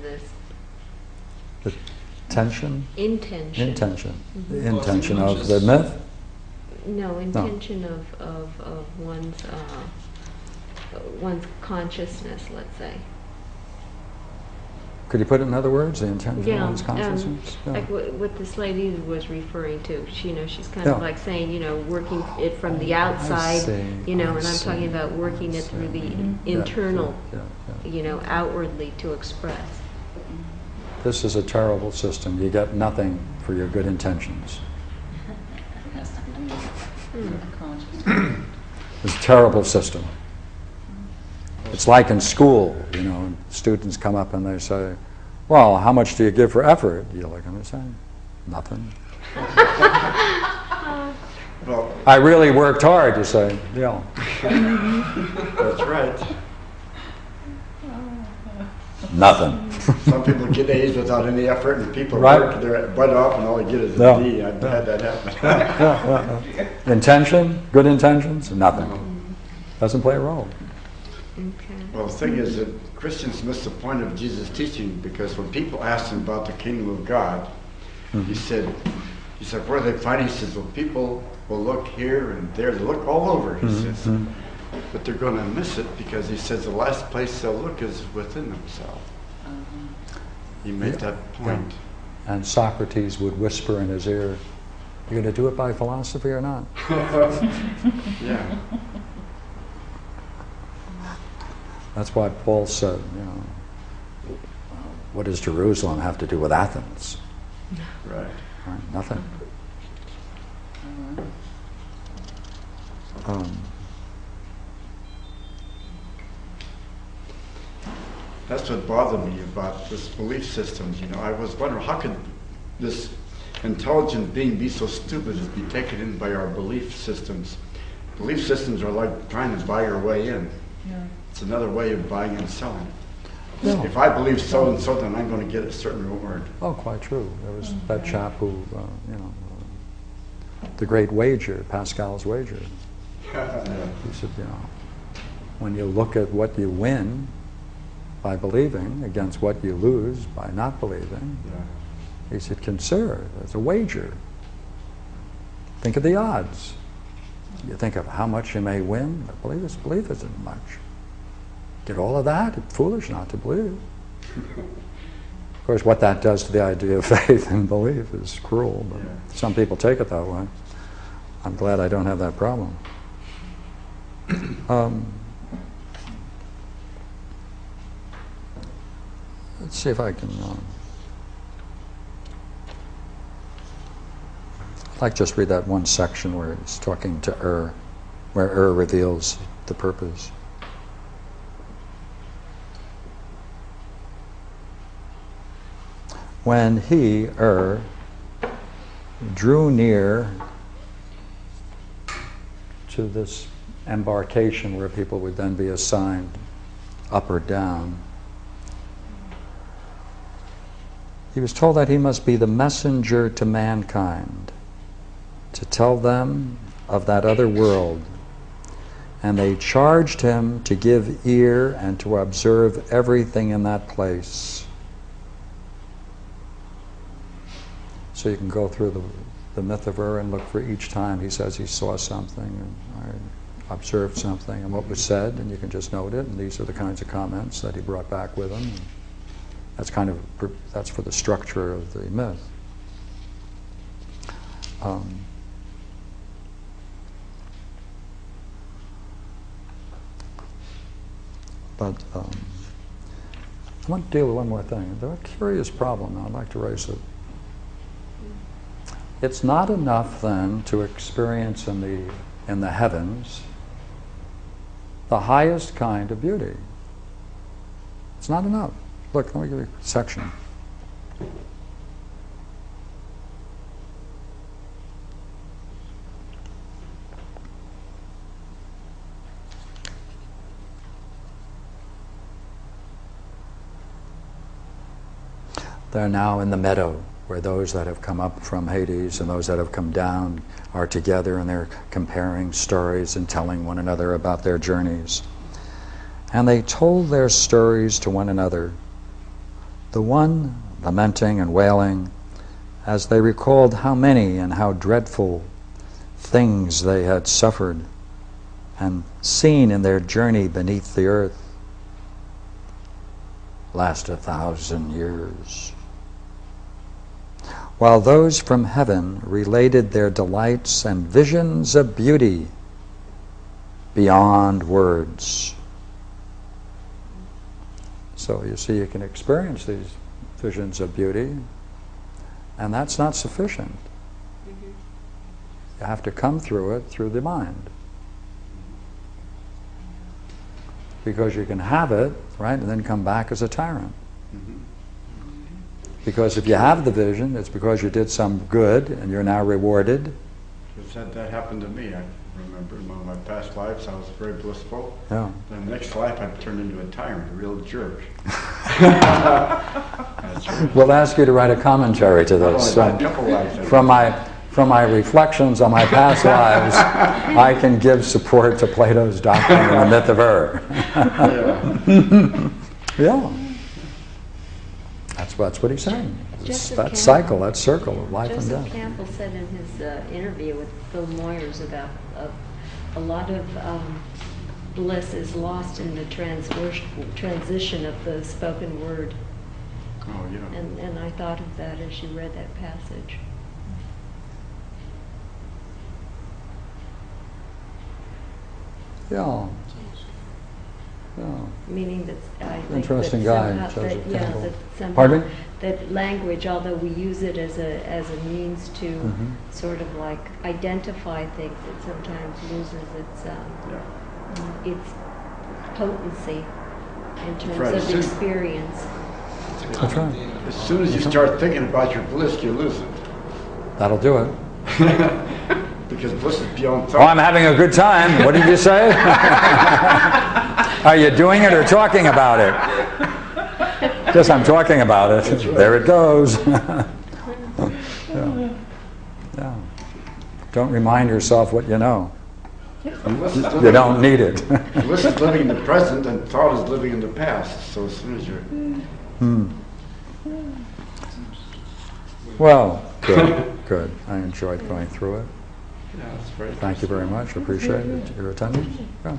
this The tension? intention. Intention. Mhm. The intention of the myth? No, intention of one's consciousness, let's say. Could you put it in other words? The intention Yeah, of one's consciousness? Yeah. like what this lady was referring to. She's kind Yeah. of like saying, working it from the I outside, see, and I I'm see, talking about working I it through the see. internal, Yeah. outwardly to express. This is a terrible system. You get nothing for your good intentions. It's a terrible system. It's like in school, students come up and they say, well, how much do you give for effort? You look at them and say, nothing. Well, I really worked hard, you say, yeah. that's right. Nothing. Some people get A's without any effort, and people Right. work their butt off, and all they get is a Yeah. D. I've had that happen. Yeah. Intention, good intentions, nothing. Doesn't play a role. Okay. Well, the thing is that Christians miss the point of Jesus' teaching, because when people asked him about the kingdom of God, he said, where are they finding? He says, well, people will look here and there, they look all over, he says. But they're going to miss it, because he says the last place they'll look is within themselves. He made that point. And Socrates would whisper in his ear, you're going to do it by philosophy or not? Yeah. That's why Paul said, what does Jerusalem have to do with Athens? Right. Right? Nothing. That's what bothered me about this belief systems. I was wondering, how could this intelligent being be so stupid as to be taken in by our belief systems? Belief systems are like trying to buy your way in. Yeah. It's another way of buying and selling. No. If I believe so and so, then I'm going to get a certain reward. Oh, quite true. There was that chap who, the great wager, Pascal's wager. Yeah. He said, when you look at what you win by believing against what you lose by not believing, he said, consider it as a wager. Think of the odds. You think of how much you may win, but belief isn't much. Get all of that, it's foolish not to believe. Of course, what that does to the idea of faith and belief is cruel, but some people take it that way. I'm glad I don't have that problem. Let's see if I can... I'd like to just read that one section where he's talking to where reveals the purpose. When he, drew near to this embarkation where people would then be assigned up or down, he was told that he must be the messenger to mankind, to tell them of that other world. And they charged him to give ear and to observe everything in that place. So you can go through the myth of and look for each time he says he saw something and observed something and what was said, and you can just note it, and these are the kinds of comments that he brought back with him. And that's for the structure of the myth. But I want to deal with one more thing. There's a curious problem now. I'd like to raise it. It's not enough then to experience in the heavens the highest kind of beauty. It's not enough. Look, let me give you a section. They're now in the meadow, where those that have come up from Hades and those that have come down are together, and they're comparing stories and telling one another about their journeys. And they told their stories to one another. The one lamenting and wailing as they recalled how many and how dreadful things they had suffered and seen in their journey beneath the earth. Last 1,000 years. While those from heaven related their delights and visions of beauty beyond words. So you see, you can experience these visions of beauty, and that's not sufficient. You have to come through it through the mind. Because you can have it, right, and then come back as a tyrant. Because if you have the vision, it's because you did some good and you're now rewarded. That happened to me. I remember in one of my past lives I was very blissful. Yeah. Then the next life I turned into a tyrant, a real jerk. We'll ask you to write a commentary to this. From my reflections on my past lives, I can give support to Plato's doctrine and the myth of Ur. Yeah. That's what he's saying. It's that cycle, that circle of life and Joseph death. Campbell said in his interview with Phil Moyers about a lot of bliss is lost in the transition of the spoken word. Oh, yeah. And I thought of that as you read that passage. Yeah. Yeah. Meaning that I think Interesting that guy, somehow, Joseph that, Campbell. that somehow Pardon? that language, although we use it as a means to sort of like identify things, it sometimes loses its potency in terms right. of experience. That's right. As soon as you start thinking about your bliss, you lose it. That'll do it. Because bliss is beyond Oh, thought. I'm having a good time. What did you say? Are you doing it or talking about it? Yes, I'm talking about it. There it goes. Yeah. Yeah. Don't remind yourself what you know. You don't need it. Bliss is living in the present, and thought is living in the past. So as soon as you're... Well, good. I enjoyed going through it. Yeah, that's very Thank you very much. Appreciate it, your attendance. Yeah.